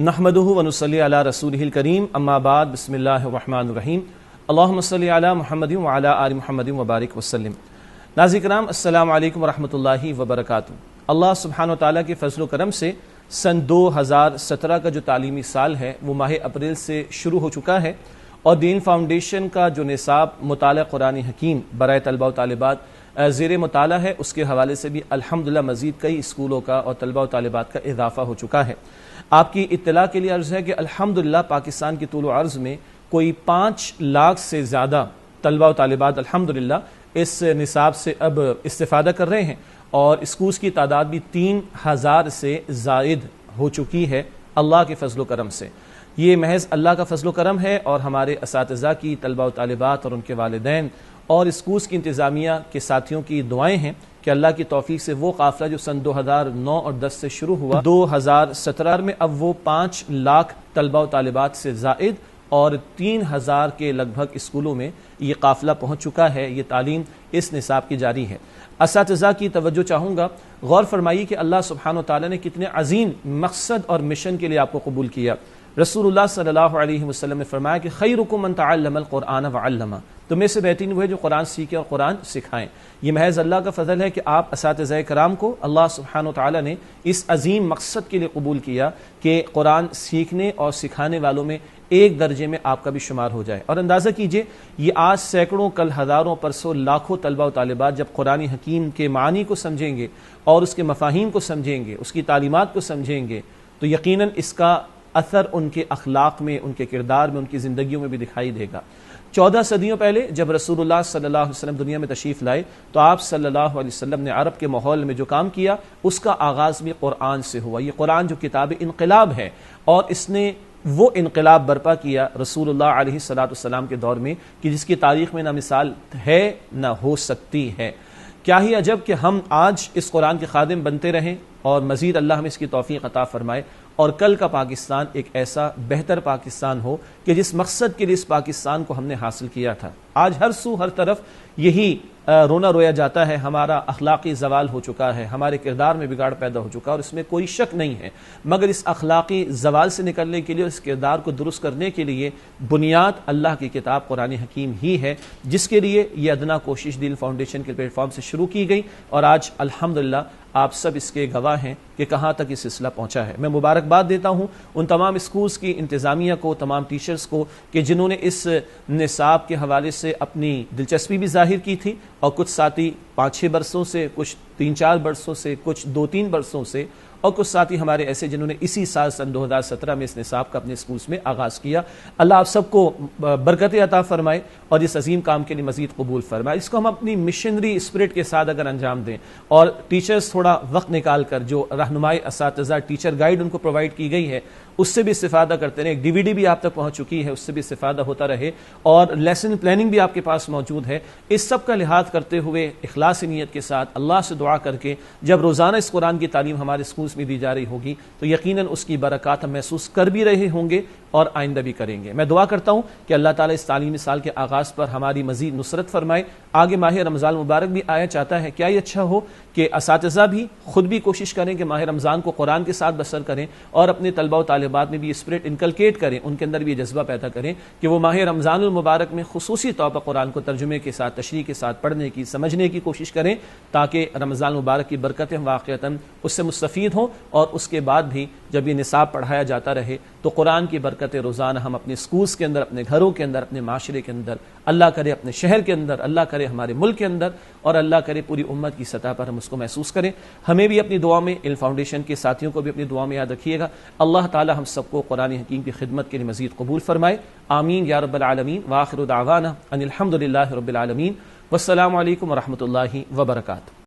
نحمدہ ونصلی علی رسولہ الکریم اما بعد بسم اللہ الرحمن الرحیم اللہم صلی علی محمد وعلی آل محمد وبارک وسلم۔ ناظرین کرام السلام علیکم ورحمۃ اللہ وبرکاتہ۔ اللہ سبحانہ وتعالیٰ کے فضل و کرم سے سن 2017 کا جو تعلیمی سال ہے وہ ماہ اپریل سے شروع ہو چکا ہے، اور دین فاؤنڈیشن کا جو نصاب مطالعہ قرآن حکیم برائے طلبہ و طالبات زیر مطالعہ ہے، اس کے حوالے سے بھی الحمدللہ مزید کئی اسکولوں کا اور طلبہ و طالبات کا اضافہ ہو چکا ہے۔ آپ کی اطلاع کے لیے عرض ہے کہ الحمدللہ پاکستان کی طول و عرض میں کوئی 5 لاکھ سے زیادہ طلبہ و طالبات الحمدللہ اس نصاب سے اب استفادہ کر رہے ہیں، اور اسکولز کی تعداد بھی 3000 سے زائد ہو چکی ہے اللہ کے فضل و کرم سے۔ یہ محض اللہ کا فضل و کرم ہے، اور ہمارے اساتذہ کی، طلبہ و طالبات اور ان کے والدین اور اسکولز کی انتظامیہ کے ساتھیوں کی دعائیں ہیں کہ اللہ کی توفیق سے وہ قافلہ جو سن 2009 اور 10 سے شروع ہوا 2017 میں اب وہ 5 لاکھ طلبہ و طالبات سے زائد اور 3000 کے لگ بھگ اسکولوں میں یہ قافلہ پہنچ چکا ہے۔ یہ تعلیم اس نصاب کی جاری ہے۔ اساتذہ کی توجہ چاہوں گا، غور فرمائیے کہ اللہ سبحانہ وتعالی نے کتنے عظیم مقصد اور مشن کے لیے آپ کو قبول کیا۔ رسول اللہ صلی اللہ علیہ وسلم نے فرمایا کہ خیرکم من تعلم القرآن وعلمہ، تم میں سے بہترین وہ ہے جو قرآن سیکھے اور قرآن سکھائیں۔ یہ محض اللہ کا فضل ہے کہ آپ اساتذہ کرام کو اللہ سبحانہ وتعالی نے اس عظیم مقصد کے لیے قبول کیا کہ قرآن سیکھنے اور سکھانے والوں میں ایک درجے میں آپ کا بھی شمار ہو جائے۔ اور اندازہ کیجئے، یہ آج سینکڑوں، کل ہزاروں، پرسوں لاکھوں طلبہ و طالبات جب قرآن حکیم کے معانی کو سمجھیں گے اور اس کے مفاہیم کو سمجھیں گے، اس کی تعلیمات کو سمجھیں گے، تو یقیناً اس کا اثر ان کے اخلاق میں، ان کے کردار میں، ان کی زندگیوں میں بھی دکھائی دے گا۔ 14 صدیوں پہلے جب رسول اللہ صلی اللہ علیہ وسلم دنیا میں تشریف لائے تو آپ صلی اللہ علیہ وسلم نے عرب کے ماحول میں جو کام کیا اس کا آغاز بھی قرآن سے ہوا۔ یہ قرآن جو کتاب انقلاب ہے، اور اس نے وہ انقلاب برپا کیا رسول اللہ علیہ السلام کے دور میں کہ جس کی تاریخ میں نہ مثال ہے نہ ہو سکتی ہے۔ کیا ہی عجب کہ ہم آج اس قرآن کے خادم بنتے رہیں، اور مزید اللہ ہمیں اس کی توفیق عطا فرمائے، اور کل کا پاکستان ایک ایسا بہتر پاکستان ہو کہ جس مقصد کے لیے اس پاکستان کو ہم نے حاصل کیا تھا۔ آج ہر سو ہر طرف یہی رونا رویا جاتا ہے، ہمارا اخلاقی زوال ہو چکا ہے، ہمارے کردار میں بگاڑ پیدا ہو چکا ہے، اور اس میں کوئی شک نہیں ہے، مگر اس اخلاقی زوال سے نکلنے کے لیے، اس کردار کو درست کرنے کے لیے بنیاد اللہ کی کتاب قرآن حکیم ہی ہے، جس کے لیے یہ ادنا کوشش دین فاؤنڈیشن کے پلیٹ فارم سے شروع کی گئی، اور آج الحمدللہ آپ سب اس کے گواہ ہیں کہ کہاں تک یہ سلسلہ پہنچا ہے۔ میں مبارکباد دیتا ہوں ان تمام اسکولز کی انتظامیہ کو، تمام ٹیچرز کو کہ جنہوں نے اس نصاب کے حوالے سے اپنی دلچسپی بھی ظاہر کی تھی، اور کچھ ساتھی 5-6 برسوں سے، کچھ 3-4 برسوں سے، کچھ 2-3 برسوں سے، اور کچھ ساتھی ہمارے ایسے جنہوں نے اسی سال سن 2017 میں اس نصاب کا اپنے اسکولز میں آغاز کیا۔ اللہ آپ سب کو برکت عطا فرمائے اور اس عظیم کام کے لیے مزید قبول فرمائے۔ اس کو ہم اپنی مشنری اسپرٹ کے ساتھ اگر انجام دیں، اور ٹیچرز تھوڑا وقت نکال کر جو رہنمائی اساتذہ ٹیچر گائیڈ ان کو پرووائڈ کی گئی ہے اس سے بھی استفادہ کرتے رہیں۔ ایک DVD بھی آپ تک پہنچ چکی ہے، اس سے بھی استفادہ ہوتا رہے، اور لیسن پلاننگ بھی آپ کے پاس موجود ہے۔ اس سب کا لحاظ کرتے ہوئے اخلاص نیت کے ساتھ اللہ سے دعا کر کے جب روزانہ اس قرآن کی تعلیم ہمارے اسکولز میں دی جا رہی ہوگی تو یقیناً اس کی برکات ہم محسوس کر بھی رہے ہوں گے اور آئندہ بھی کریں گے۔ میں دعا کرتا ہوں کہ اللہ تعالیٰ اس تعلیمی سال کے آغاز پر ہماری مزید نصرت فرمائے۔ آگے ماہ رمضان مبارک بھی آیا چاہتا ہے، کیا یہ اچھا ہو کہ اساتذہ بھی خود بھی کوشش کریں کہ ماہ رمضان کو قرآن کے ساتھ بسر کریں، اور اپنے طلبہ و طالبات میں بھی اسپرٹ انکلکیٹ کریں، ان کے اندر بھی یہ جذبہ پیدا کریں کہ وہ ماہ رمضان المبارک میں خصوصی طور پر قرآن کو ترجمے کے ساتھ، تشریح کے ساتھ پڑھنے کی، سمجھنے کی کوشش کریں، تاکہ رمضان المبارک کی برکتیں واقعتاً اس سے مستفید ہوں، اور اس کے بعد بھی جب یہ نصاب پڑھایا جاتا رہے تو قرآن کی برکتیں روزانہ ہم اپنے اسکولز کے اندر، اپنے گھروں کے اندر، اپنے معاشرے کے اندر، اللہ کرے اپنے شہر کے اندر، اللہ کرے ہمارے ملک کے اندر، اور اللہ کرے پوری امت کی سطح پر ہم اس کو محسوس کریں۔ ہمیں بھی اپنی دعا میں، علم فاؤنڈیشن کے ساتھیوں کو بھی اپنی دعا میں یاد رکھیے گا۔ اللہ تعالی ہم سب کو قرآن حکیم کی خدمت کے لیے مزید قبول فرمائے، آمین یا رب العالمین، وآخر دعوانا ان الحمد للہ رب العالمین، والسلام علیکم ورحمۃ اللہ وبرکاتہ۔